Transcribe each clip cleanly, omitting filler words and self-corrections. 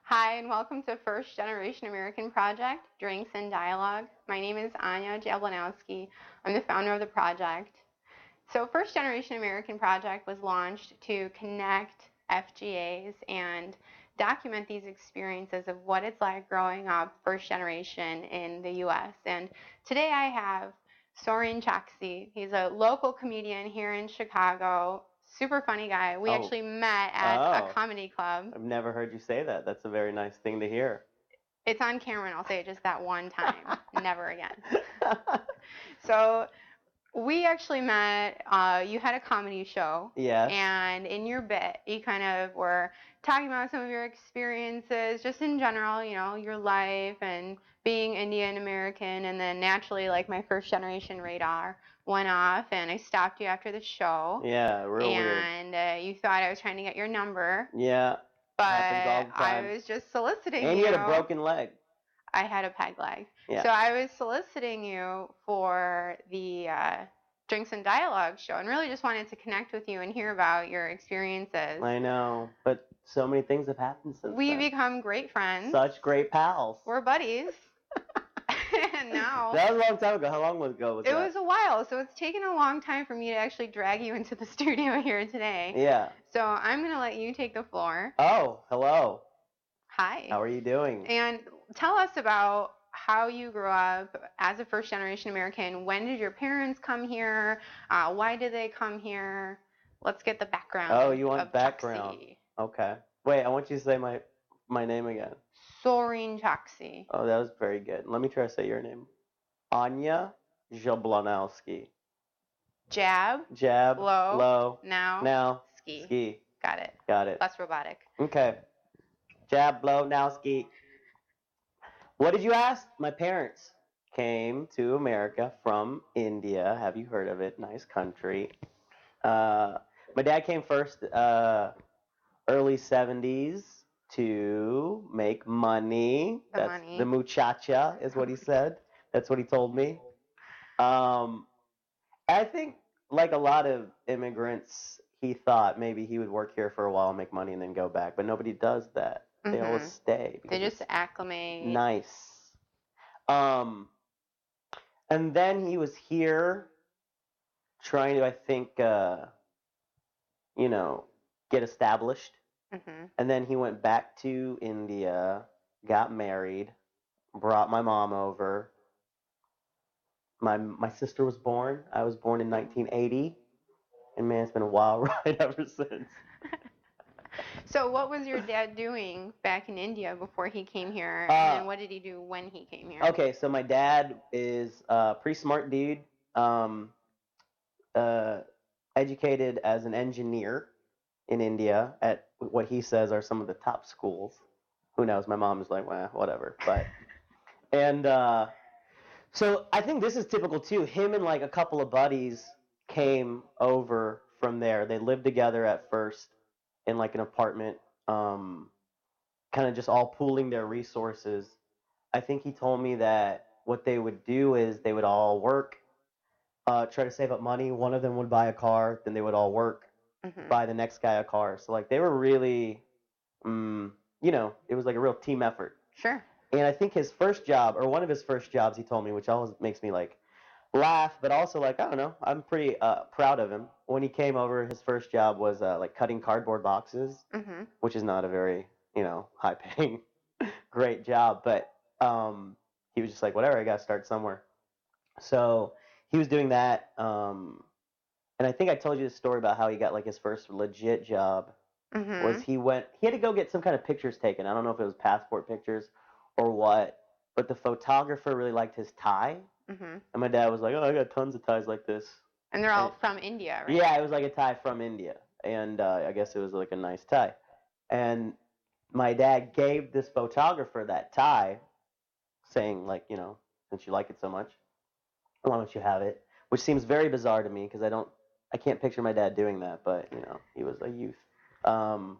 Hi, and welcome to First Generation American Project, Drinks and Dialogue. My name is Ania Jablonowski. I'm the founder of the project. So First Generation American Project was launched to connect FGAs and document these experiences of what it's like growing up first generation in the U.S. And today I have Saurin Choksi. He's a local comedian here in Chicago. Super funny guy. We actually met at a comedy club. I've never heard you say that. That's a very nice thing to hear. It's on camera, and I'll say it just that one time. Never again. So we actually met, you had a comedy show. Yes. And in your bit, you kind of were talking about some of your experiences, just in general, your life and being Indian American. And then naturally, like, my first generation radar went off, and I stopped you after the show. Yeah, real weird. And you thought I was trying to get your number. Yeah. But happens all the time. I was just soliciting you. And you had a broken leg. I had a peg leg. Yeah. So I was soliciting you for the Drinks and Dialogue show, and really just wanted to connect with you and hear about your experiences. I know, but so many things have happened since We've then. become great friends. Such great pals. We're buddies. And now... That was a long time ago. How long ago was that? It was a while, so it's taken a long time for me to actually drag you into the studio here today. Yeah. So I'm going to let you take the floor. Oh, hello. Hi. How are you doing? And tell us about how you grew up as a first-generation American. When did your parents come here? Why did they come here? Let's get the background. Oh, you want of background? Choksi. Okay. Wait, I want you to say my name again. Saurin Choksi. Oh, that was very good. Let me try to say your name. Ania Jablonowski. Jab. Low. Now. Ski. Ski. Got it. Got it. Less robotic. Okay. Jab, blow, now ski. What did you ask? My parents came to America from India. Have you heard of it? Nice country. My dad came first, early 70s to make money. Money. The muchacha is what he said. That's what he told me. I think, like a lot of immigrants, he thought maybe he would work here for a while and make money and then go back. But nobody does that. They always stay. They just acclimate. Nice. And then he was here trying to, I think, get established. And then he went back to India, got married, brought my mom over. My sister was born. I was born in 1980. And man, it's been a wild ride ever since. So what was your dad doing back in India before he came here? And what did he do when he came here? Okay, so my dad is a pretty smart dude. Educated as an engineer in India at what he says are some of the top schools. Who knows? My mom is like, well, whatever. But so I think this is typical too. Him and like a couple of buddies came over from there. They lived together at first in like an apartment, kind of just all pooling their resources. I think he told me that what they would do is they would all work, try to save up money. One of them would buy a car, then they would all work, buy the next guy a car. So like they were really, it was like a real team effort. Sure. And I think his first job, or one of his first jobs, he told me, which always makes me like laugh, but also like, I don't know, I'm pretty proud of him. When he came over, his first job was like cutting cardboard boxes, which is not a very, high-paying, great job. But he was just like, whatever, I got to start somewhere. So he was doing that. And I think I told you the story about how he got like his first legit job. Was he had to go get some kind of pictures taken. I don't know if it was passport pictures or what, but the photographer really liked his tie. And my dad was like, oh, I got tons of ties like this. And they're all from India, right? Yeah, it was like a tie from India. And I guess it was like a nice tie. And my dad gave this photographer that tie, saying like, since you like it so much, why don't you have it? Which seems very bizarre to me because I can't picture my dad doing that, but, he was a youth. And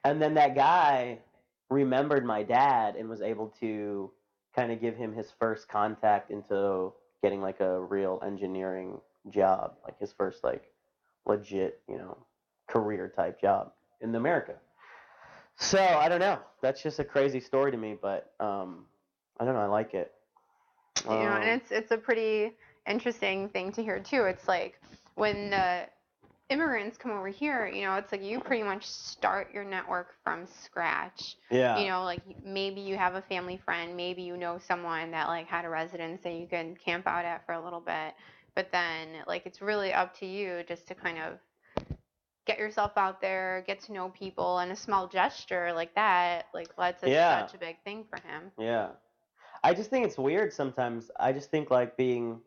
then that guy remembered my dad and was able to kind of give him his first contact into getting like a real engineering job, like his first like legit, career type job in America. So I don't know. That's just a crazy story to me, but I don't know. I like it. And it's a pretty interesting thing to hear too. It's like when the immigrants come over here, it's like you pretty much start your network from scratch. Yeah. Like maybe you have a family friend, maybe you know someone that like had a residence that you can camp out at for a little bit, but then like it's really up to you just to kind of get yourself out there, get to know people, and a small gesture like that like led to such a big thing for him. Yeah. I just think it's weird sometimes. I just think like to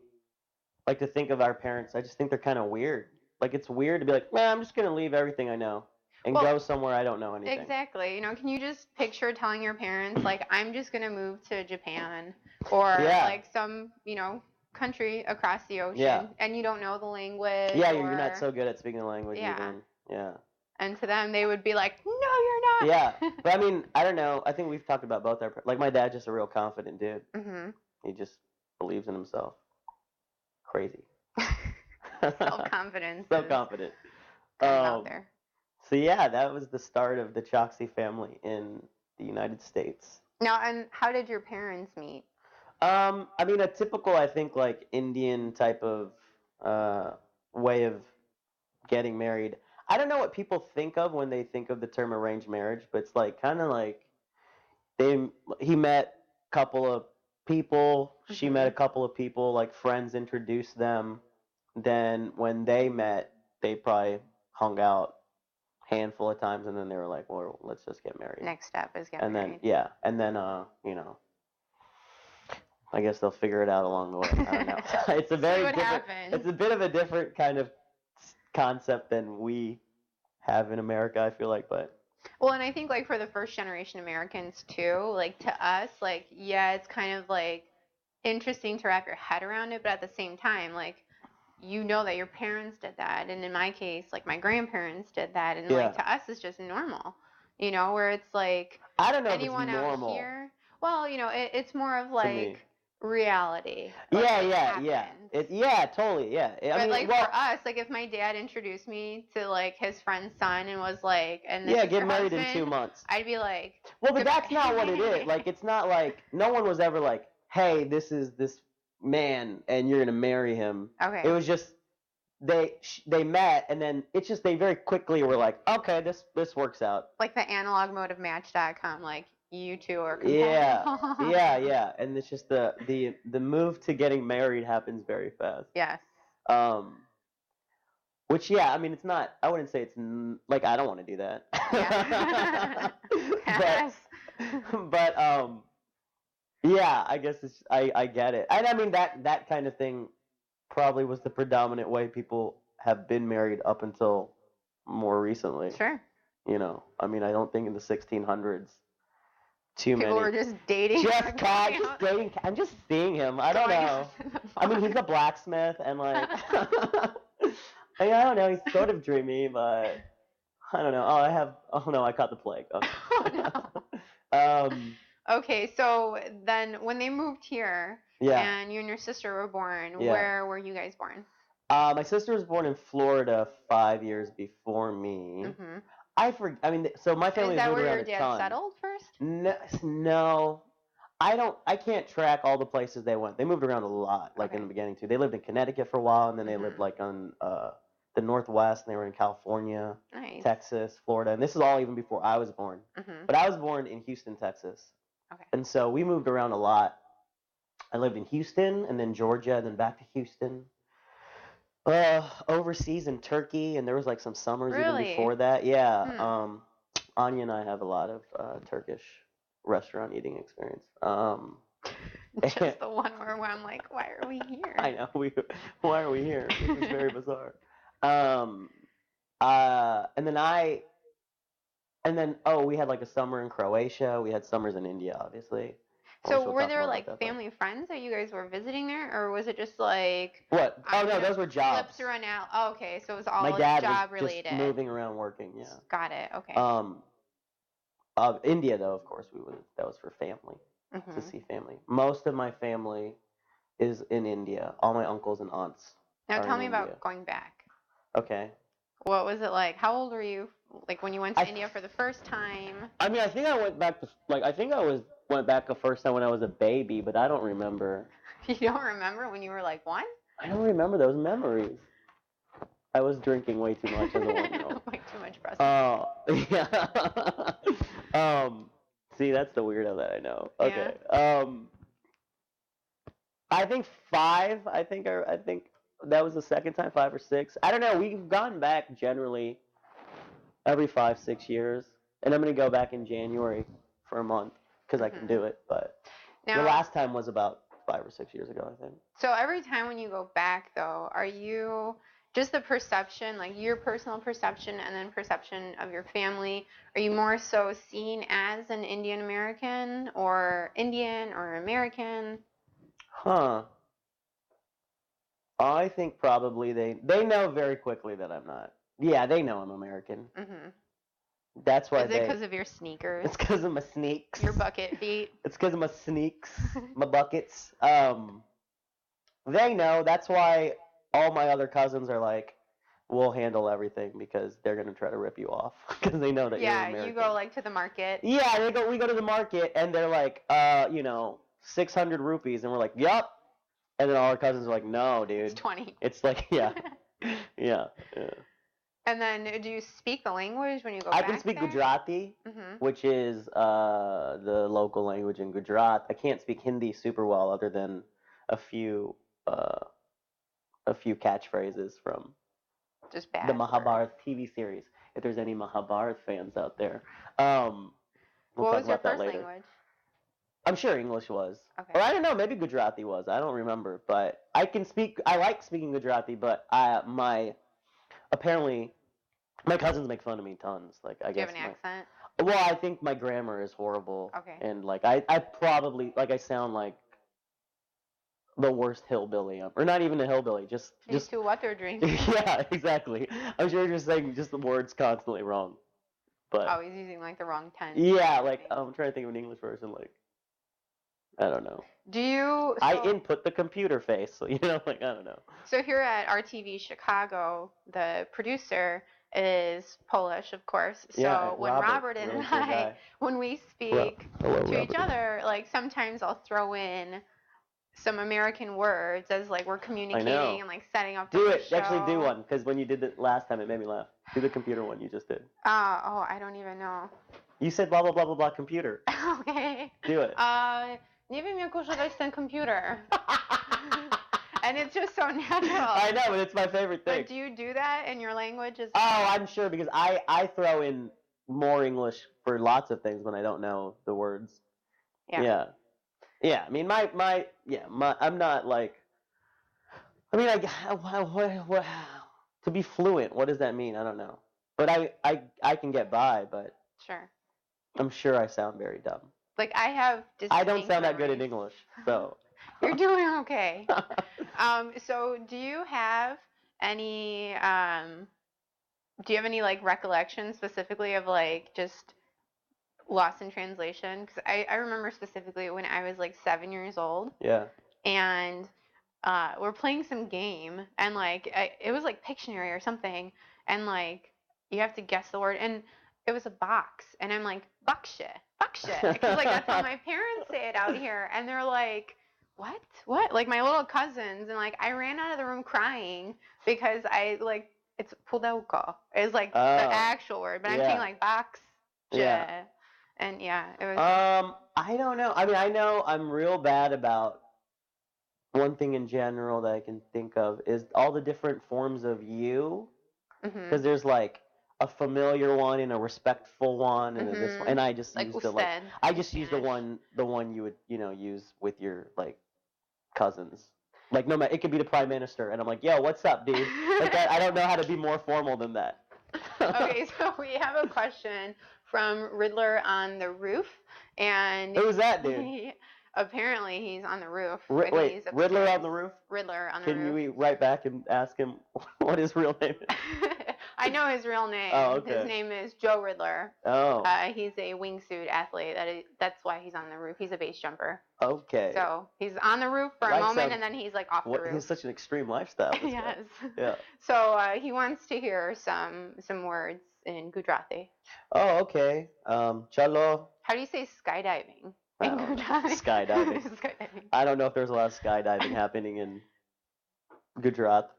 think of our parents, I just think they're kind of weird. Like it's weird to be like, man, I'm just going to leave everything I know and go somewhere I don't know anything. Exactly. Can you just picture telling your parents, like, I'm just going to move to Japan or like some, country across the ocean and you don't know the language. Yeah, you're not so good at speaking the language even. Yeah. And to them, they would be like, no, you're not. Yeah. But I mean, I don't know. I think we've talked about both like my dad's just a real confident dude. Mm-hmm. He just believes in himself. Crazy. Self-confidence. So confident. Out there. So yeah, that was the start of the Choksi family in the United States. Now, and how did your parents meet? I mean, a typical, I think, like Indian type of way of getting married. I don't know what people think of when they think of the term arranged marriage, but it's like kind of like he met a couple of people, she met a couple of people, like friends introduced them. Then when they met, they probably hung out handful of times, and then they were like, well, let's just get married. Next step is get married. And then I guess they'll figure it out along the way. I don't know. It's a very different. It's a bit of a different kind of concept than we have in America, I feel like, but. Well, and I think like for the first generation Americans too, like to us, like it's kind of like interesting to wrap your head around it, but at the same time, like that your parents did that, and in my case, like my grandparents did that, and like to us it's just normal, where it's like I don't know anyone if it's normal. Out here. Well, it's more of like reality. Totally, yeah. I mean, like for us, like if my dad introduced me to like his friend's son and was like, and this is get your married husband, in 2 months. I'd be like, well, but that's not what it is. Like it's not like no one was ever like, hey, this is this man and you're gonna marry him. Okay. It was just they met and then it's just they very quickly were like, okay, this works out. Like the analog mode of Match.com, like you two are compatible. Yeah. And it's just the move to getting married happens very fast. Yes. Which I mean it's not. I wouldn't say it's like I don't want to do that. Yeah. but I guess it's I get it. And I mean that kind of thing probably was the predominant way people have been married up until more recently. Sure. I mean I don't think in the 1600s people were just dating. Just dating. I'm just seeing him. I don't know. I mean he's a blacksmith and like I don't know, he's sort of dreamy, but I don't know. I caught the plague. Okay. Oh, no. Okay, so then when they moved here and you and your sister were born, where were you guys born? My sister was born in Florida 5 years before me. Mm-hmm. I mean, so my family moved around a ton. Is that where your dad settled first? No. I can't track all the places they went. They moved around a lot, like in the beginning too. They lived in Connecticut for a while, and then they lived like on the Northwest, and they were in California, Texas, Florida, and this is all even before I was born. Mm-hmm. But I was born in Houston, Texas. Okay. And so we moved around a lot. I lived in Houston, and then Georgia, and then back to Houston. Overseas in Turkey, and there was like some summers even before that. Yeah. Ania and I have a lot of Turkish restaurant eating experience. Just the one where I'm like, why are we here? I know. Why are we here? This is very bizarre. We had like a summer in Croatia. We had summers in India, obviously. So were there like family friends that you guys were visiting there, or was it just like what? Oh no, those were jobs. Flips around out. Oh, okay, so it was all my dad job was related. Just moving around working. Yeah. Got it. Okay. India though, of course, that was for family to see family. Most of my family is in India. All my uncles and aunts. Now tell me about going back. Okay. What was it like? How old were you, like, when you went to India for the first time? I mean, I think I went back to, like, went back the first time when I was a baby, but I don't remember. You don't remember when you were, like, 1? I don't remember those memories. I was drinking way too much as a 1-year-old. Way too much breast. Oh, yeah. See, that's the weirdo that I know. Okay. Yeah. I think 5. I think that was the second time, 5 or 6. I don't know. We've gone back generally every 5, 6 years, and I'm gonna go back in January for a month because I can do it. But Now, the last time was about 5 or 6 years ago, I think. So every time when you go back, though, are you just the perception, like your personal perception and then perception of your family, are you more so seen as an Indian American or Indian or American? Huh. I think probably they know very quickly that I'm not. Yeah, they know I'm American. Mm-hmm. That's why Is it because of your sneakers? It's because of my sneaks. Your bucket feet? It's because of my sneaks, my buckets. They know. That's why all my other cousins are like, we'll handle everything because they're gonna try to rip you off because they know that you're American. Yeah, you go like to the market. Yeah, we go to the market and they're like, 600 rupees, and we're like, yup. And then all our cousins are like, no, dude. It's 20. It's like, yeah. Yeah. And then do you speak the language when you go I back can speak there? Gujarati, which is the local language in Gujarat. I can't speak Hindi super well other than a few catchphrases from Just bad the Mahabharata TV series. If there's any Mahabharata fans out there. We'll what talk was your about that first later. language? I'm sure English was. Okay. Or I don't know, maybe Gujarati was. I don't remember. But I like speaking Gujarati, but apparently my cousins make fun of me tons. Like, I guess. Do you have an accent? Well, I think my grammar is horrible. Okay. And like I probably, like, I sound like the worst hillbilly. Or not even a hillbilly, just to water drink. Yeah, exactly. I'm sure you're just saying just the words constantly wrong. But always using like the wrong tense. Yeah, like I'm trying to think of an English person, like, I don't know. I input the computer face, so like, I don't know. So here at Artv Chicago, the producer is Polish, of course. So yeah, when Robert and I, when we speak to each other, like sometimes I'll throw in some American words as like we're communicating and like setting up the show. Actually do one, because when you did it last time, it made me laugh. Do the computer one you just did. I don't even know. You said blah, blah, blah, blah, blah, computer. Okay. Do it. Nie wiem, jak używać ten computer. And it's just so natural. I know, but it's my favorite thing. But do you do that in your language as well? well? Oh, I'm sure, because I throw in more English for lots of things when I don't know the words. Yeah. Yeah, I mean, I'm not like, I mean, to be fluent, what does that mean? I don't know. But I can get by, but sure. I'm sure I sound very dumb. Like, I don't sound that good in English, so. You're doing okay. So do you have any like recollections specifically of like just lost in translation? Because I remember specifically when I was like 7 years old. Yeah. And we're playing some game, and like it was like Pictionary or something, and like you have to guess the word, and it was a box, and I'm like, bakshe, because like that's how my parents say it out here, and they're like, what? Like my little cousins, and like I ran out of the room crying because it's pudełko is like the actual word, but I'm saying like bakshe. Yeah. And yeah, it was. I don't know. I mean, I know I'm real bad about one thing in general that I can think of is all the different forms of you, because there's like a familiar one and a respectful one, and this one, and I just like used the one you would use with your like cousins. Like no matter, it could be the prime minister, and I'm like, yo, what's up, dude? Like I don't know how to be more formal than that. Okay, so we have a question from Riddler on the Roof, and who's that dude? Apparently he's on the roof. Wait, Riddler on the Roof? Riddler on the roof. Can we write back and ask him what his real name is? I know his real name. Oh, okay. His name is Joe Riddler. Oh. He's a wingsuit athlete. That's why he's on the roof. He's a base jumper. Okay. So he's on the roof for a moment, and then he's like off the roof. He's such an extreme lifestyle. Yes. Yeah. So he wants to hear some words in Gujarati. Oh, okay. Chalo. How do you say skydiving in Gujarati? Skydiving. Skydiving. I don't know if there's a lot of skydiving happening in Gujarat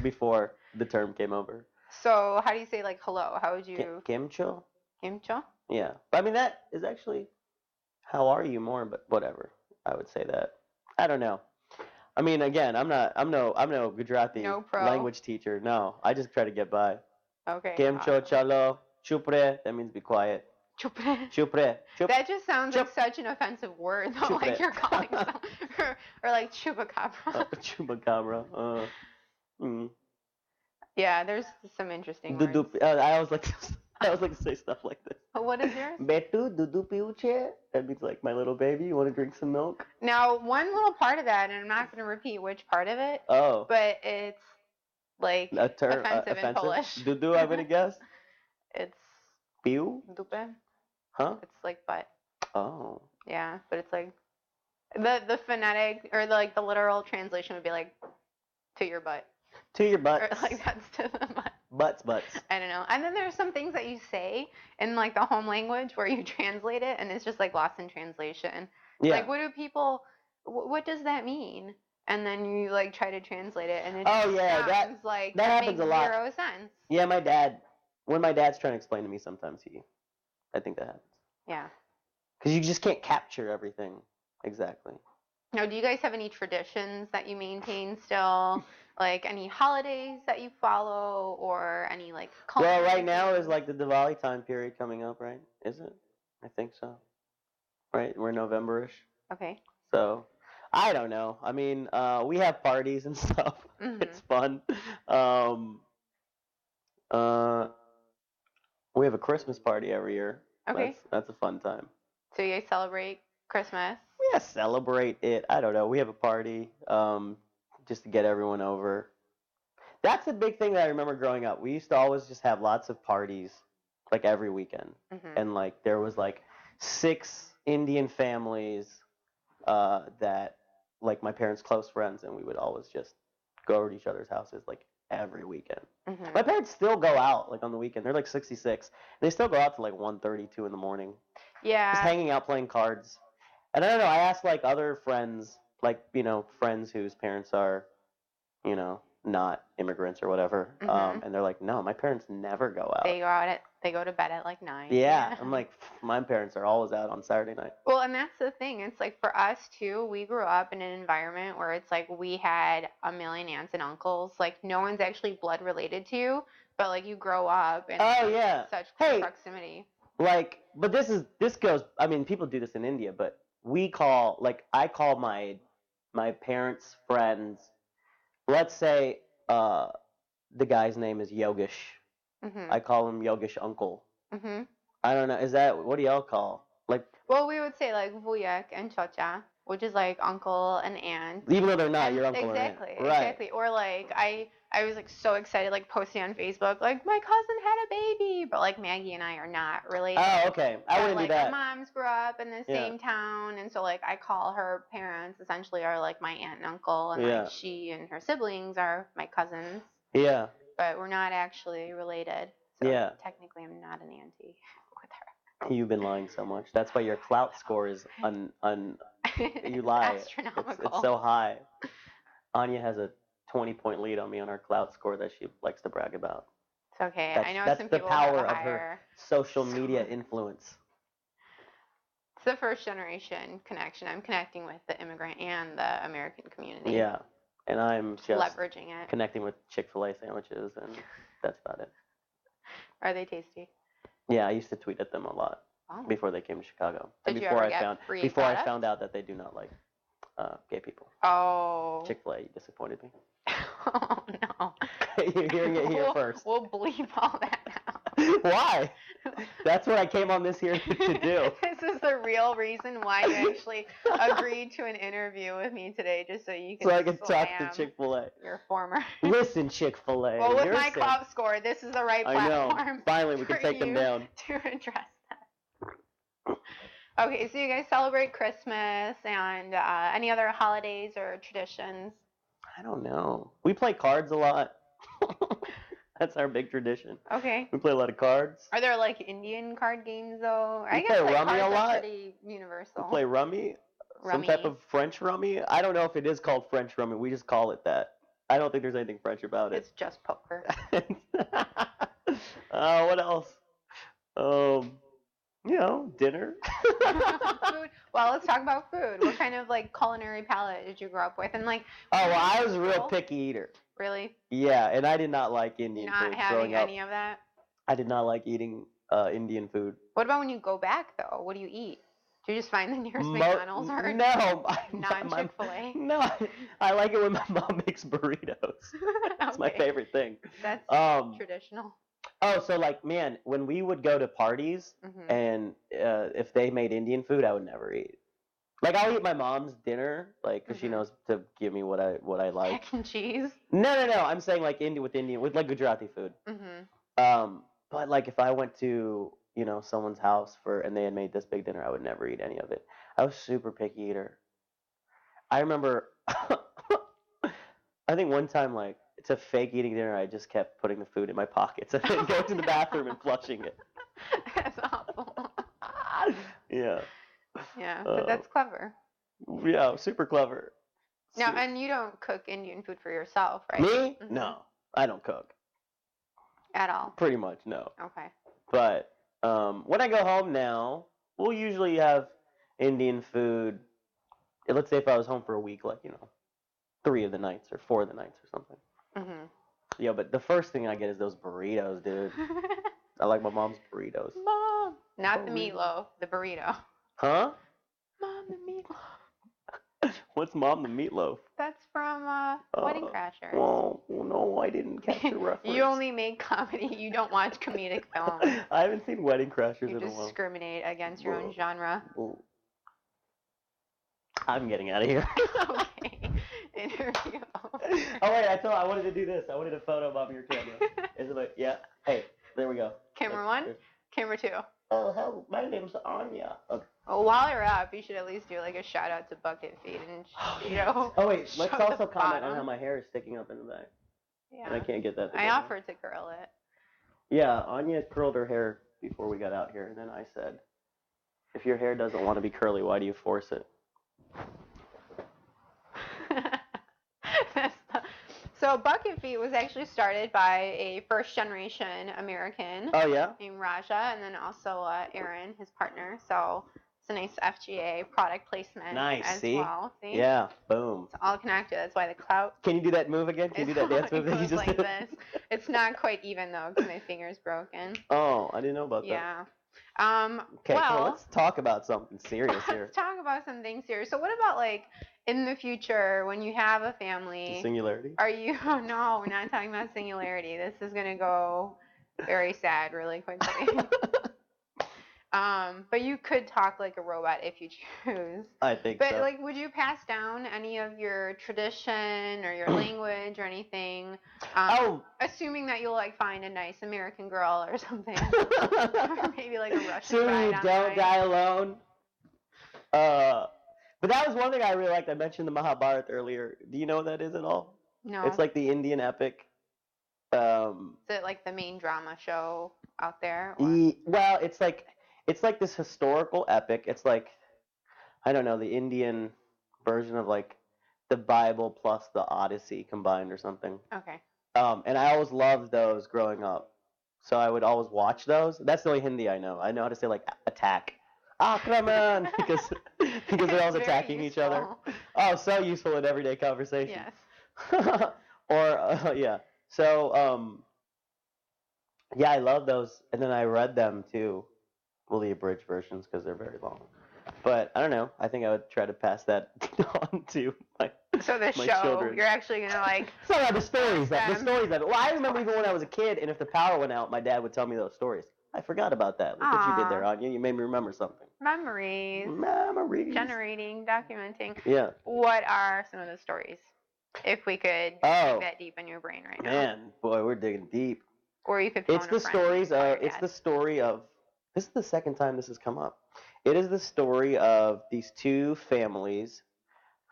before the term came over. So how do you say like hello? How would you? Kimcho. Kimcho. Yeah, but I mean that is actually how are you more, but whatever. I would say that. I don't know. I mean, again, I'm no Gujarati language teacher. No, I just try to get by. Okay. Kimcho, chalo, chupre. That means be quiet. Chupre. Chupre. That just sounds like such an offensive word, though. Chupre. Like you're calling some, or like chupacabra. Chupacabra. Yeah, there's some interesting words. I always like to say stuff like this. What is yours? Betu dudu piuche. That means like my little baby. You want to drink some milk? Now, one little part of that, and I'm not going to repeat which part of it. Oh. But it's like a term, offensive in Polish. Dudu, I'm gonna guess. It's piu. Dupe. Huh? It's like butt. Oh. Yeah, but it's like the phonetic or the literal translation would be like to your butt. To your butt. Or like that's to the butt. Butts. I don't know. And then there's some things that you say in like the home language where you translate it and it's just like lost in translation. Yeah. Like what does that mean? And then you like try to translate it and it sounds like that happens makes a lot. Zero sense. Yeah, when my dad's trying to explain to me sometimes I think that happens. Yeah. Because you just can't capture everything exactly. Now, do you guys have any traditions that you maintain still? Like any holidays that you follow or any like Well, right now is like the Diwali time period coming up, right? Is it? I think so. Right? We're November-ish. Okay. So, I don't know. I mean, we have parties and stuff. Mm-hmm. It's fun. We have a Christmas party every year. Okay. That's a fun time. So you guys celebrate Christmas? Yeah, celebrate it. I don't know. We have a party just to get everyone over. That's a big thing that I remember growing up. We used to always just have lots of parties, like every weekend. Mm-hmm. And like there was like 6 Indian families that like my parents' close friends, and we would always just go over to each other's houses like every weekend. Mm-hmm. My parents still go out like on the weekend. They're like 66. They still go out to like 1:30, 2 in the morning. Yeah. Just hanging out playing cards. And I don't know, I asked like other friends, like, friends whose parents are, not immigrants or whatever. Mm-hmm. And they're like, no, my parents never go out. They go to bed at like 9. Yeah. I'm like, my parents are always out on Saturday night. Well, and that's the thing. It's like for us too, we grew up in an environment where it's like we had a million aunts and uncles. Like no one's actually blood related to you, but like you grow up in such close proximity. Like, but this goes, I mean, people do this in India, but I call my parents' friends, let's say the guy's name is Yogesh. Mm-hmm. I call him Yogesh uncle. Mm-hmm. I don't know, what do y'all call? Like, well, we would say like vuyak and chocha, which is like uncle and aunt. Even though they're not your uncle exactly, or aunt. Exactly. Or like I was like so excited, like posting on Facebook, like my cousin had a baby, but like Maggie and I are not related. Oh, okay. I wouldn't do that. Our moms grew up in the same town, and so like I call her parents essentially are like my aunt and uncle, and like she and her siblings are my cousins. Yeah. But we're not actually related. So technically I'm not an auntie with her. You've been lying so much. That's why your clout score is you lie. Astronomical. It's so high. Ania has a 20-point lead on me on our clout score that she likes to brag about. It's okay. I know that's some the people power have of her social media influence. It's the first generation connection. I'm connecting with the immigrant and the American community. Yeah. And I'm just leveraging it. Connecting with Chick-fil-A sandwiches, and that's about it. Are they tasty? Yeah, I used to tweet at them a lot before they came to Chicago. Did you ever get free products? I found out that they do not like gay people. Oh. Chick-fil-A, you disappointed me. Oh, no. You're hearing it here first. We'll bleep all that out. Why? That's what I came on this here to do. This is the real reason why you actually agreed to an interview with me today, just so you can So I can talk to slam Chick-fil-A. your former. Listen, Chick-fil-A. Well, with you're my sick. clout score, this is the right I know. platform. Finally, we for can take them you down. to address that. Okay, so you guys celebrate Christmas and any other holidays or traditions? I don't know. We play cards a lot. That's our big tradition. Okay. We play a lot of cards. Are there like Indian card games though? We I guess play like rummy a cards are lot. pretty universal. We play rummy. Some type of French rummy. I don't know if it is called French rummy. We just call it that. I don't think there's anything French about it. It's just poker. What else? Dinner. Food. Well, let's talk about food. What kind of like culinary palate did you grow up with? And like, Oh, well, I was a real picky eater. Really? Yeah, and I did not like Indian Not food having growing up. any of that? I did not like eating Indian food. What about when you go back though? What do you eat? Do you just find the nearest McDonald's or non-Chick-fil-A? No, I like it when my mom makes burritos. That's my favorite thing. That's traditional. Oh, so like, man, when we would go to parties and if they made Indian food, I would never eat. Like, I'll eat my mom's dinner, like, because she knows to give me what I like. Mac and cheese? No. I'm saying like with like Gujarati food. But like if I went to someone's house and they had made this big dinner, I would never eat any of it. I was super picky eater. I remember, I think one time like to fake eating dinner, I just kept putting the food in my pockets and then going to the bathroom and flushing it. That's awful. Yeah. Yeah, but that's clever. Yeah, super clever. Now, and you don't cook Indian food for yourself, right? Me? No, I don't cook. At all? Pretty much, no. Okay. But when I go home now, we'll usually have Indian food. Let's say if I was home for a week, like, 3 of the nights or 4 of the nights or something. Yeah, but the first thing I get is those burritos, dude. I like my mom's burritos. Mom! Not the meatloaf, the burrito. Huh? Mom, the meatloaf. What's Mom the Meatloaf? That's from Wedding Crashers. Well, no, I didn't catch the reference. You only make comedy. You don't watch comedic films. I haven't seen Wedding Crashers you in a while. You discriminate against your own genre. I'm getting out of here. Okay. Interview. Oh, wait, I wanted to do this. I wanted a photo of your camera. Is it like, yeah? Hey, there we go. Camera 1? Camera 2. Oh, hello. My name's Ania. Okay. Well, while you're up, you should at least do like a shout out to Bucket Feet and Oh wait, let's also comment on how my hair is sticking up in the back. Yeah. And I can't get that together. I offered to curl it. Yeah, Anya curled her hair before we got out here, and then I said, if your hair doesn't want to be curly, why do you force it? So Bucket Feet was actually started by a first-generation American. Oh, yeah? Named Raja, and then also Aaron, his partner. So it's a nice FGA product placement as well. See? Yeah, boom. It's all connected. That's why the clout. Can you do that move again? Can you do that dance move that you just like did? This. It's not quite even, though, because my finger's broken. Oh, I didn't know about that. Yeah. Okay, well, let's talk about something serious here. Let's talk about something serious. So what about, like, in the future, when you have a family... Singularity? Are you... Oh, no, we're not talking about singularity. This is going to go very sad really quickly. But you could talk like a robot if you choose. I think so. But, like, would you pass down any of your tradition or your language or anything? Assuming that you'll, like, find a nice American girl or something. Or maybe, like, a Russian bride on the don't right. die alone. But that was one thing I really liked. I mentioned the Mahabharata earlier. Do you know what that is at all? No. It's like the Indian epic. Is it, like, the main drama show out there? Or? Well, it's like this historical epic. It's like, I don't know, the Indian version of like the Bible plus the Odyssey combined or something. Okay. And I always loved those growing up. So I would always watch those. That's the only Hindi I know. I know how to say like attack. Akraman! because they're always attacking each other. Oh, so useful in everyday conversation. Yes. Or, yeah. So, yeah, I love those. And then I read them too. Well, the abridged versions because they're very long. But I don't know. I think I would try to pass that on to my children. You're actually gonna like. The stories. Well, I remember even when I was a kid, and if the power went out, my dad would tell me those stories. I forgot about that. Look what you did there, Anya. You made me remember something. Memories. Generating, documenting. Yeah. What are some of the stories? If we could dig that deep in your brain right now. Man, boy, we're digging deep. Or you could phone It's the stories of. It's the story of. This is the second time this has come up. It is the story of these two families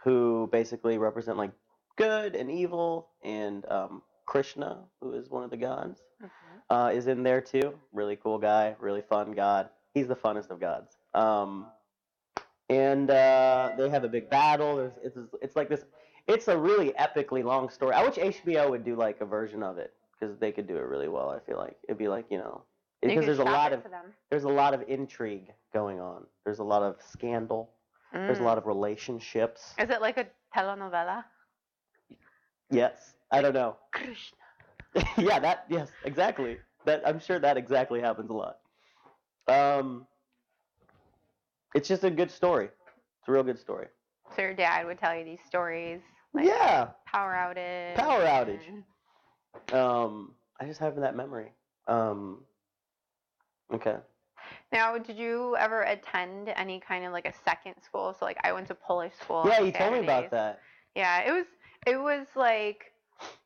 who basically represent like good and evil, and Krishna, who is one of the gods, is in there too. Really cool guy, really fun god. He's the funnest of gods. And they have a big battle. It's like this. It's a really epically long story. I wish HBO would do like a version of it, because they could do it really well. I feel like it'd be like, because there's a lot of intrigue going on. There's a lot of scandal. There's a lot of relationships. Is it like a telenovela? Yes. I don't know. Krishna. Yes, exactly. I'm sure that exactly happens a lot. It's just a good story. It's a real good story. So your dad would tell you these stories? Like Power outage. I just have that memory. Okay. Now, did you ever attend any kind of like a second school? So like I went to Polish school. Yeah, you told me about that. Yeah, it was like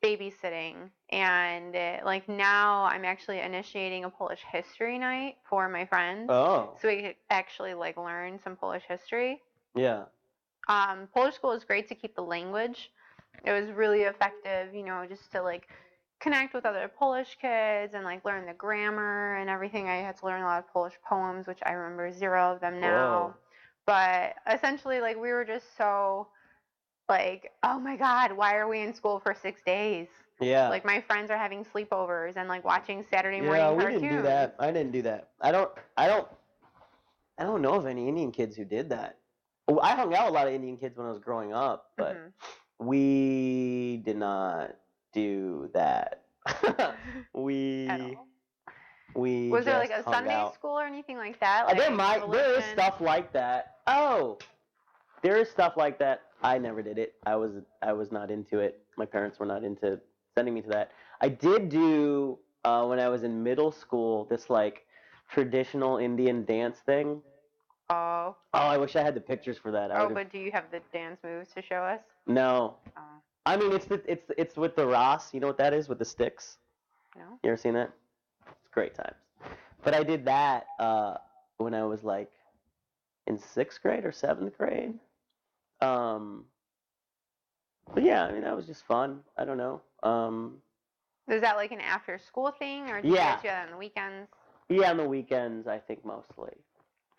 babysitting, and like now I'm actually initiating a Polish history night for my friends. Oh. So we could actually like learn some Polish history. Yeah. Polish school is great to keep the language. It was really effective, just to like connect with other Polish kids and like learn the grammar and everything. I had to learn a lot of Polish poems, which I remember 0 of them now. Whoa. But essentially, like, we were just so like, oh my God, why are we in school for 6 days? Yeah. Like, my friends are having sleepovers and like watching Saturday morning cartoons. Yeah, we didn't do that. I didn't do that. I don't know of any Indian kids who did that. I hung out with a lot of Indian kids when I was growing up, but we did not do that. we was there like a Sunday school or anything like that? Like there is stuff like that. Oh, there is stuff like that. I never did it. I was not into it. My parents were not into sending me to that. I did do when I was in middle school this like traditional Indian dance thing. Oh, I wish I had the pictures for that. But do you have the dance moves to show us? No. Oh. I mean, it's with the Ross. You know what that is, with the sticks? No. You ever seen that? It's great times. But I did that when I was like in 6th grade or 7th grade. But yeah, I mean, that was just fun. I don't know. Is that like an after-school thing, or do you guys do that on the weekends? Yeah, on the weekends, I think mostly.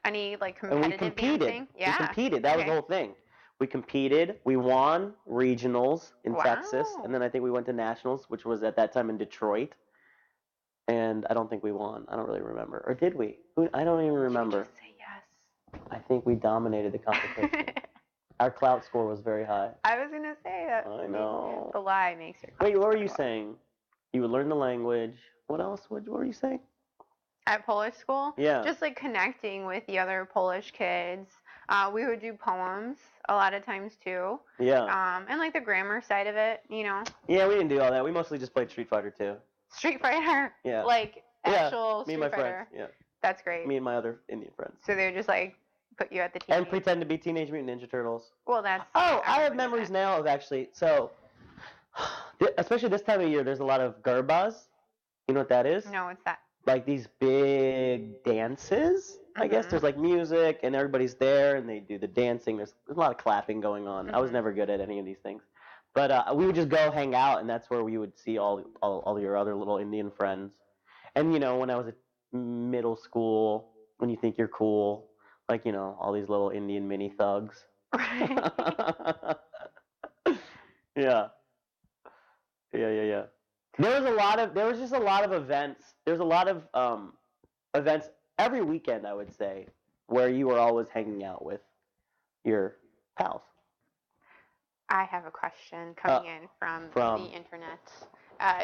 Any like competitive dancing? Yeah. We competed. That was the whole thing. We competed. We won regionals in Texas, and then I think we went to nationals, which was at that time in Detroit. And I don't think we won. I don't really remember. Or did we? I don't even remember. You just say yes. I think we dominated the competition. Our clout score was very high. I was gonna say that. I know. The lie makes your. Wait, what were you saying? You would learn the language. What else? What were you saying? At Polish school? Yeah. Just like connecting with the other Polish kids. We would do poems a lot of times too. Yeah. And like the grammar side of it, Yeah, we didn't do all that. We mostly just played Street Fighter 2. Street Fighter? Yeah. Like actual me Street and my Fighter? friends. Yeah. That's great. Me and my other Indian friends. So they would just like put you at the TV. And pretend to be Teenage Mutant Ninja Turtles. Well, that's. Oh, I have memories now of actually. So, especially this time of year, there's a lot of garbas. You know what that is? No, what's that? Like these big dances. I guess there's like music and everybody's there and they do the dancing. There's a lot of clapping going on. I was never good at any of these things, but we would just go hang out, and that's where we would see all your other little Indian friends. And when I was at middle school, when you think you're cool, like all these little Indian mini thugs. Right. Yeah. There was just a lot of events. There's a lot of events every weekend, I would say, where you were always hanging out with your pals. I have a question coming in from the internet.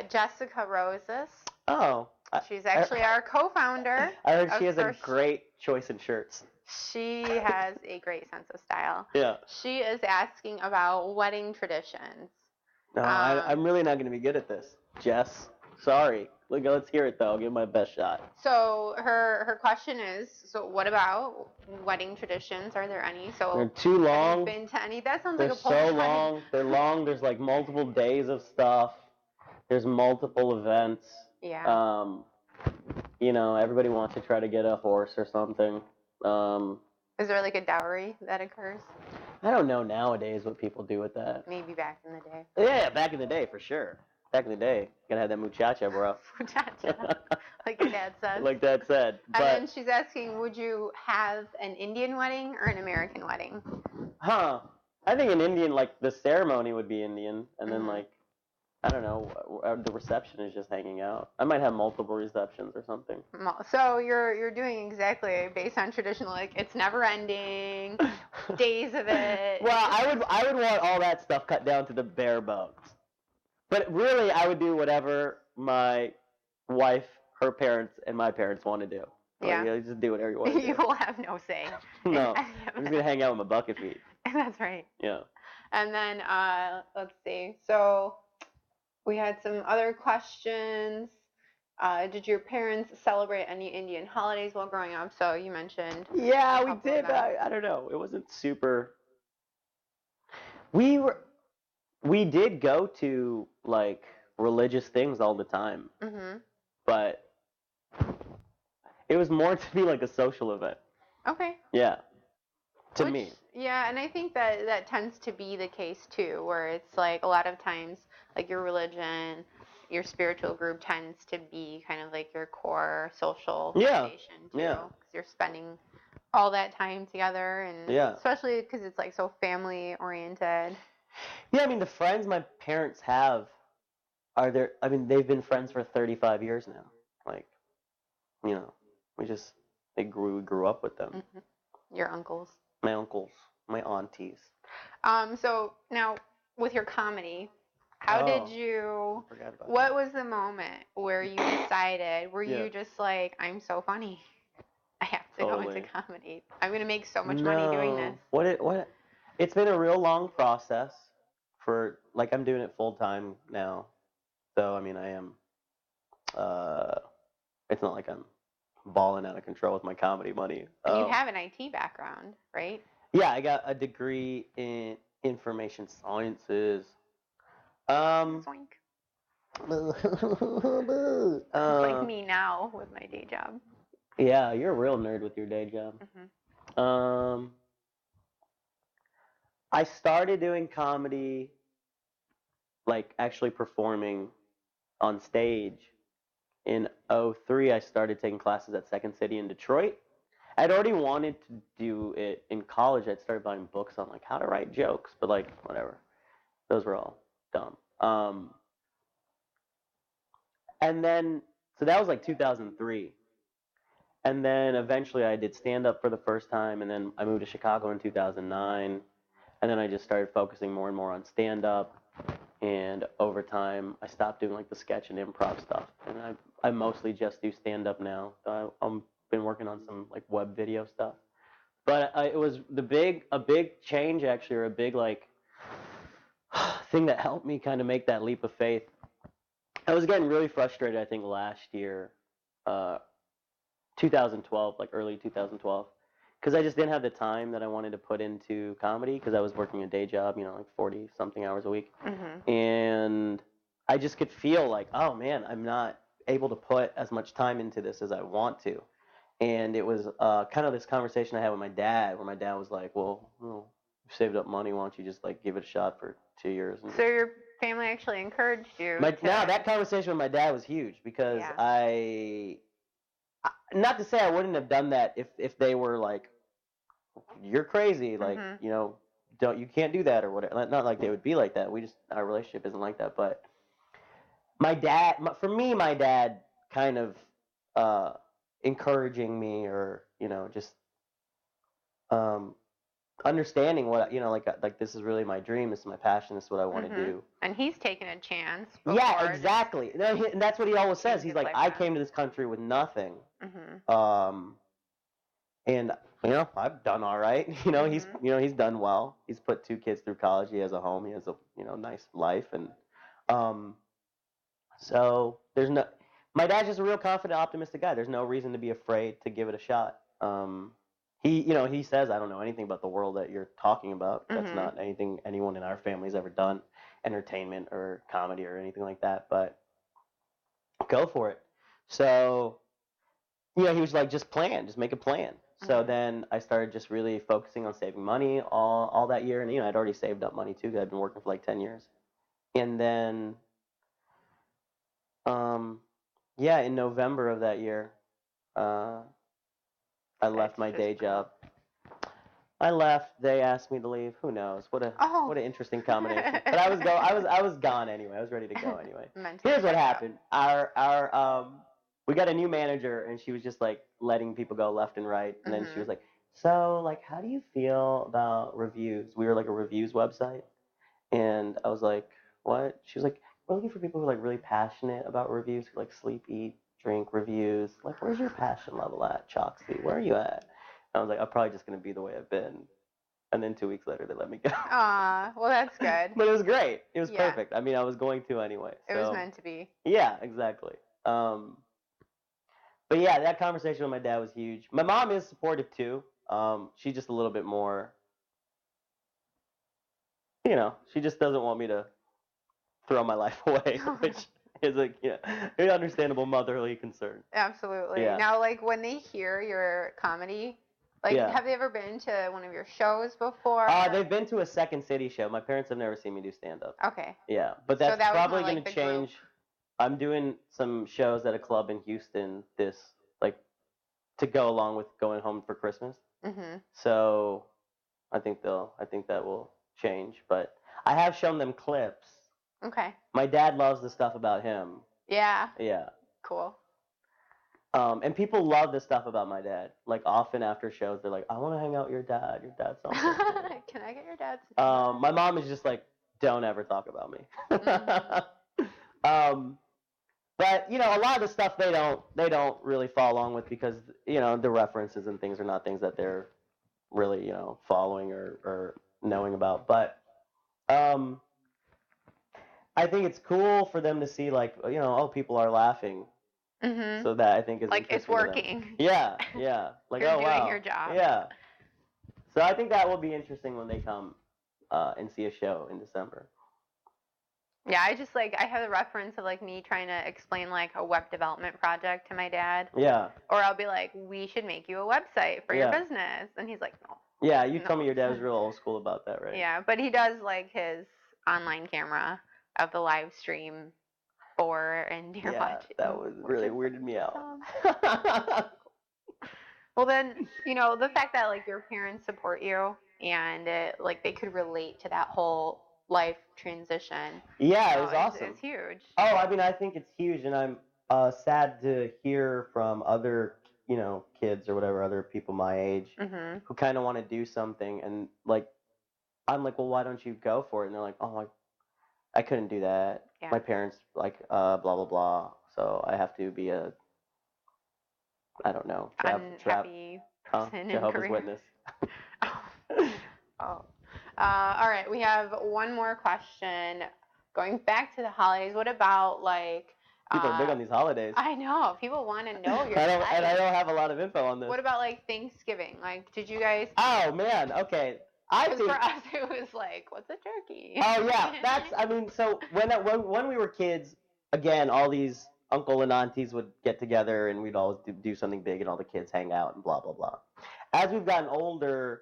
Jessica Roses. Oh. She's actually our co-founder. I heard she has a great choice in shirts. She has a great sense of style. Yeah. She is asking about wedding traditions. No, I'm really not going to be good at this, Jess. Sorry. Let's hear it though. I'll give my best shot. So her question is, so what about wedding traditions? Are there any? So They're too have long. you been to any? That sounds They're like a Polish so wedding. long. They're long. There's like multiple days of stuff. There's multiple events. Yeah. Everybody wants to try to get a horse or something. Is there like a dowry that occurs? I don't know nowadays what people do with that. Maybe back in the day. Yeah, back in the day for sure. Back in the day, you gotta have that muchacha, bro. Muchacha, like your dad says. Like Dad said. And then she's asking, would you have an Indian wedding or an American wedding? I think an Indian, like the ceremony would be Indian, and then like, I don't know, the reception is just hanging out. I might have multiple receptions or something. So you're doing exactly based on traditional, like it's never ending, days of it. Well, I would want all that stuff cut down to the bare bones. But really, I would do whatever my wife, her parents, and my parents want to do. Yeah. Just do whatever you want to do. You will have no say. No, I'm just gonna hang out with my bucket feet. That's right. Yeah. And then let's see. So we had some other questions. Did your parents celebrate any Indian holidays while growing up? So you mentioned. Yeah, we did. I don't know. It wasn't super. We did go to like religious things all the time, but it was more to be like a social event. Okay. Yeah. To me. Yeah, and I think that tends to be the case too, where it's like a lot of times like your religion, your spiritual group tends to be kind of like your core social foundation too. Yeah. Because you're spending all that time together, and especially because it's like so family oriented. Yeah, I mean the friends my parents have are there. I mean they've been friends for 35 years now. Like, they grew up with them. Your uncles. My uncles, my aunties. So now with your comedy, how did you? What was the moment where you decided? Were you just like, I'm so funny, I have to go into comedy. I'm gonna make so much money doing this. What? It's been a real long process. I'm doing it full time now. So I mean, I am. It's not like I'm balling out of control with my comedy money. And you have an IT background, right? Yeah, I got a degree in information sciences. Zoink. It's like me now with my day job. Yeah, you're a real nerd with your day job. I started doing comedy, like actually performing on stage in 2003. I started taking classes at Second City in Detroit. I'd already wanted to do it in college. I'd started buying books on like how to write jokes, but like whatever. Those were all dumb. And then, so that was like 2003. And then eventually I did stand up for the first time, and then I moved to Chicago in 2009. And then I just started focusing more and more on stand up. And over time, I stopped doing like the sketch and improv stuff. And I mostly just do stand up now. I'm been working on some like web video stuff. But it was a big change actually, or a big like thing that helped me kind of make that leap of faith. I was getting really frustrated, I think, last year, 2012, like early 2012, because I just didn't have the time that I wanted to put into comedy because I was working a day job, like 40-something hours a week. And I just could feel like, oh man, I'm not able to put as much time into this as I want to. And it was kind of this conversation I had with my dad, where my dad was like, well, you saved up money, why don't you just like give it a shot for 2 years? And so your family actually encouraged you? That conversation with my dad was huge because not to say I wouldn't have done that if they were like, you're crazy, like, you can't do that or whatever. Not like they would be like that. Our relationship isn't like that. But my dad kind of encouraging me, or just understanding what like this is really my dream, this is my passion, this is what I want to do. And he's taken a chance. Yeah, exactly. And that's what he always says. He's like, I came to this country with nothing, and I've done all right. He's done well. He's put 2 kids through college. He has a home. He has a nice life, and so there's no. my dad's just a real confident, optimistic guy. There's no reason to be afraid to give it a shot. He says, I don't know anything about the world that you're talking about. That's Mhm. not anything anyone in our family's ever done, entertainment or comedy or anything like that. But go for it. So, he was like, just make a plan. So Mhm. then I started just really focusing on saving money all that year, and I'd already saved up money too, because I'd been working for like 10 years. And then, in November of that year, I left That's my just day funny. job. I left. They asked me to leave. Who knows? What Oh. an interesting combination. But I was gone anyway. I was ready to go anyway. Mentally Here's what checked out. happened. Our we got a new manager, and she was just like letting people go left and right. And then she was like, "So, like, how do you feel about reviews?" We were like a reviews website, and I was like, "What?" She was like, "We're looking for people who are like really passionate about reviews, who like sleep, eat, drink reviews. Like, where's your passion level at, Choksi? Where are you at?" I was like, I'm probably just going to be the way I've been. And then 2 weeks later, they let me go. Aw, well, that's good. But it was great. It was Yeah. perfect. I mean, I was going to anyway. It So, was meant to be. yeah, exactly. But yeah, that conversation with my dad was huge. My mom is supportive too. She's just a little bit more, she just doesn't want me to throw my life away, which is an understandable motherly concern. Absolutely. Yeah. Now, like, when they hear your comedy, like, Yeah. have they ever been to one of your shows before? They've been to a Second City show. My parents have never seen me do stand-up. Okay. Yeah, but So that's that was probably more going like to the group. change. I'm doing some shows at a club in Houston to go along with going home for Christmas. Mhm. So I think that will change. But I have shown them clips. Okay. My dad loves the stuff about him. Yeah. Yeah. Cool. And people love the stuff about my dad. Like often after shows, they're like, "I want to hang out with your dad. Your dad's so funny." Can I get your dad's? My mom is just like, "Don't ever talk about me." But a lot of the stuff they don't really follow along with, because the references and things are not things that they're really following or knowing about. But I think it's cool for them to see, like, oh, people are laughing. Mhm. So that I think is like it's interesting to them. working. Yeah. Like, You're oh doing wow. your job. Yeah. So I think that will be interesting when they come and see a show in December. Yeah, I have a reference of like me trying to explain like a web development project to my dad. Yeah. Or I'll be like, we should make you a website for your business. And he's like, no. Yeah, you No. told me your dad was real old school about that, right? Yeah, but he does like his online camera of the live stream for and you're watching. That was really weirded me out. Well, then, the fact that like your parents support you and like they could relate to that whole life transition. Yeah, it was awesome. It's huge. Oh, I mean, I think it's huge, and I'm sad to hear from other, kids or whatever, other people my age who kind of want to do something, and like, I'm like, well, why don't you go for it? And they're like, oh, I couldn't do that. Yeah. My parents blah blah blah, so I have to be a, I don't know, unhappy person in Jehovah's career. Witness. All right, we have one more question. Going back to the holidays, what about like? People are big on these holidays. I know people want to know your. I don't have a lot of info on this. What about like Thanksgiving? Like, did you guys? Oh man, okay. For us, it was like, what's a turkey? Oh yeah, so when we were kids, again, all these uncle and aunties would get together, and we'd always do something big, and all the kids hang out and blah blah blah. As we've gotten older,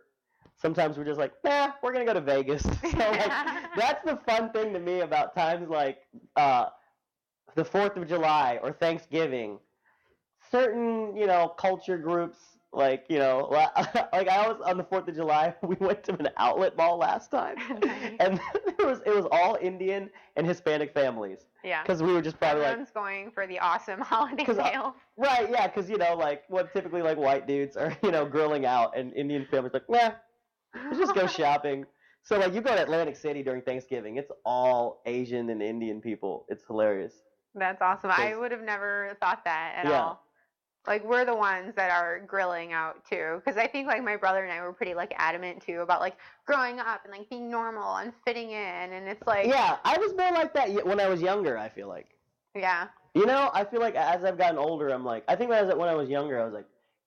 sometimes we're just like, nah, we're gonna go to Vegas. So like, that's the fun thing to me about times like the 4th of July or Thanksgiving. Certain culture groups. Like, like I was on the 4th of July, we went to an outlet mall last time. Nice. And it was all Indian and Hispanic families. Yeah. Because we were just probably Everyone's going for the awesome holiday sales. Right, yeah, because, like, what typically, like, white dudes are, grilling out, and Indian families like, nah, let's just go shopping. So, like, you go to Atlantic City during Thanksgiving, it's all Asian and Indian people. It's hilarious. That's awesome. I would have never thought that at all. Like, we're the ones that are grilling out, too. Because I think, like, my brother and I were pretty, like, adamant, too, about, like, growing up and, like, being normal and fitting in. And it's like... Yeah, I was more like that when I was younger, I feel like. Yeah. You know, I feel like as I've gotten older, I'm like, I think when I was younger, I was like,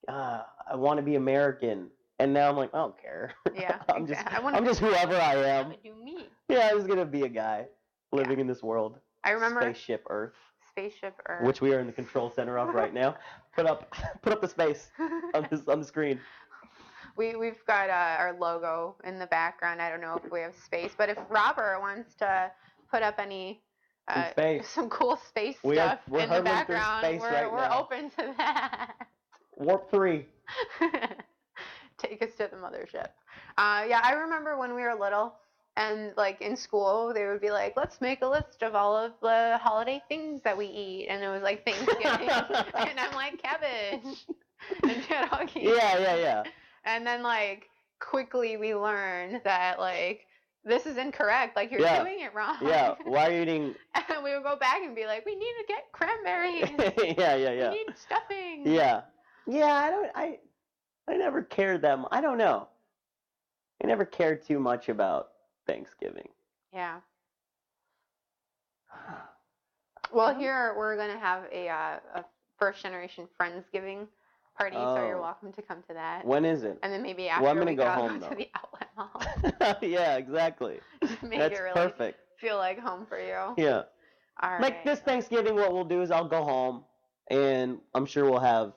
I want to be American, and now I'm like, I don't care. Yeah, I'm exactly. I'm just whoever I I am. want to do me. Yeah, I'm just gonna be a guy living in this world. I remember Spaceship Earth, Spaceship Earth, which we are in the control center of right now. Put up the space on the screen. We've got our logo in the background. I don't know if we have space, but if Robert wants to put up any some cool space stuff we're in the hurtling through background, space right we're now. open to that. Warp 3. Take us to the mothership. Yeah, I remember when we were little and like in school, they would be like, let's make a list of all of the holiday things that we eat. And it was like Thanksgiving. And I'm like, cabbage and pierogi. Yeah. And then like quickly we learned that like this is incorrect. Like you're doing it wrong. Yeah. Why are you eating? And we would go back and be like, we need to get cranberries. Yeah. We need stuffing. Yeah. I never cared that much. I don't know. I never cared too much about Thanksgiving. Yeah. Well, here we're gonna have a first generation Friendsgiving party, so you're welcome to come to that. When is it? And then maybe after I'm gonna we go could all home, go though. to the outlet mall. Yeah, exactly. Make That's it really perfect. feel like home for you. Yeah. All right. Like this Thanksgiving, what we'll do is I'll go home, and I'm sure we'll have.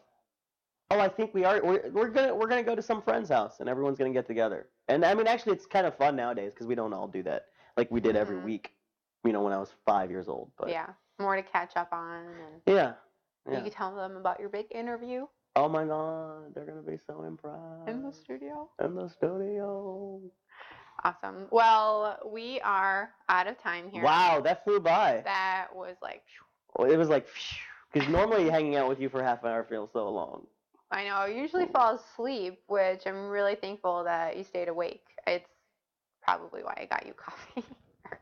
Oh, I think we are. We're gonna go to some friend's house, and everyone's gonna get together. And I mean, actually, it's kind of fun nowadays because we don't all do that like we did every week. You know, when I was 5 years old. But yeah, more to catch up on. And yeah. You can tell them about your big interview. Oh my God, they're gonna be so impressed. In the studio. In the studio. Awesome. Well, we are out of time here. Wow, that flew by. That was like. Well, it was like, because normally hanging out with you for half an hour feels so long. I know. I usually fall asleep, which I'm really thankful that you stayed awake. It's probably why I got you coffee earlier.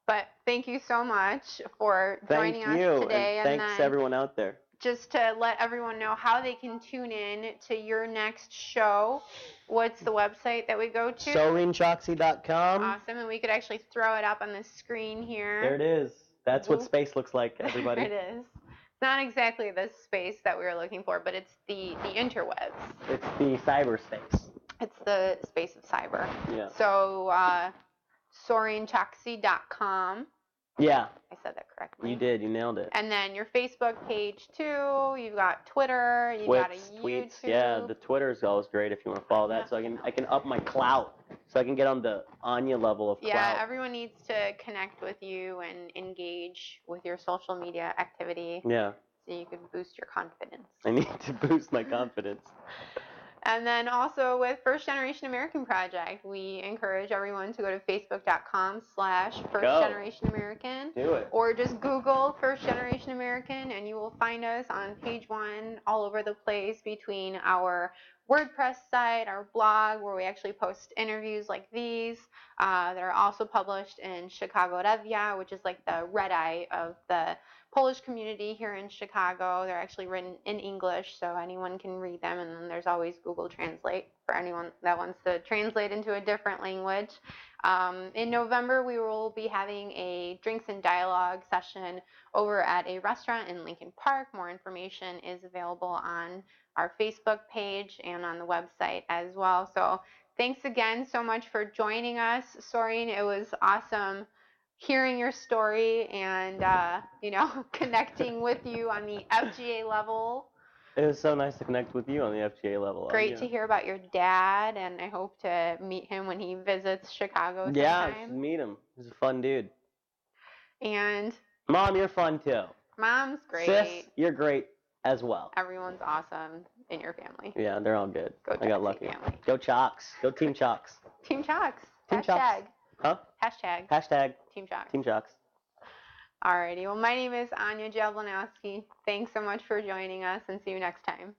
But thank you so much for joining us today. And thanks to everyone out there. Just to let everyone know how they can tune in to your next show, what's the website that we go to? SaurinChoksi.com. Awesome. And we could actually throw it up on the screen here. There it is. That's what space looks like, everybody. It is. It's not exactly the space that we were looking for, but it's the interwebs. It's the cyberspace. It's the space of cyber. Yeah. So, SaurinChoksi.com. Yeah. I said that correctly. You did. You nailed it. And then your Facebook page, too. You've got Twitter. You've got a YouTube. Tweets. Yeah, the Twitter is always great if you want to follow that. So I can up my clout. So I can get on the Ania level of clout. Yeah, everyone needs to connect with you and engage with your social media activity. Yeah. So you can boost your confidence. I need to boost my confidence. And then also with First Generation American Project, we encourage everyone to go to facebook.com/firstgenerationamerican. Do it. Or just Google First Generation American and you will find us on page 1 all over the place between our WordPress site, our blog, where we actually post interviews like these that are also published in Chicago Rozmawia, which is like the red eye of the Polish community here in Chicago. They're actually written in English, so anyone can read them, and then there's always Google Translate for anyone that wants to translate into a different language. In November, we will be having a drinks and dialogue session over at a restaurant in Lincoln Park. More information is available on our Facebook page and on the website as well. So thanks again so much for joining us, Saurin. It was awesome hearing your story and, connecting with you on the FGA level. It was so nice to connect with you on the FGA level. Great to hear about your dad, and I hope to meet him when he visits Chicago sometime. Yeah, meet him. He's a fun dude. And Mom, you're fun too. Mom's great. Sis, you're great as well. Everyone's awesome in your family. Yeah, they're all good. I got lucky. Family. Go Choks. Go Team Choks. Team Choks. Team Hashtag. Choks. Huh? Hashtag. Team Choks. Team Choks. Alrighty. Well, my name is Ania Jablonowski. Thanks so much for joining us, and see you next time.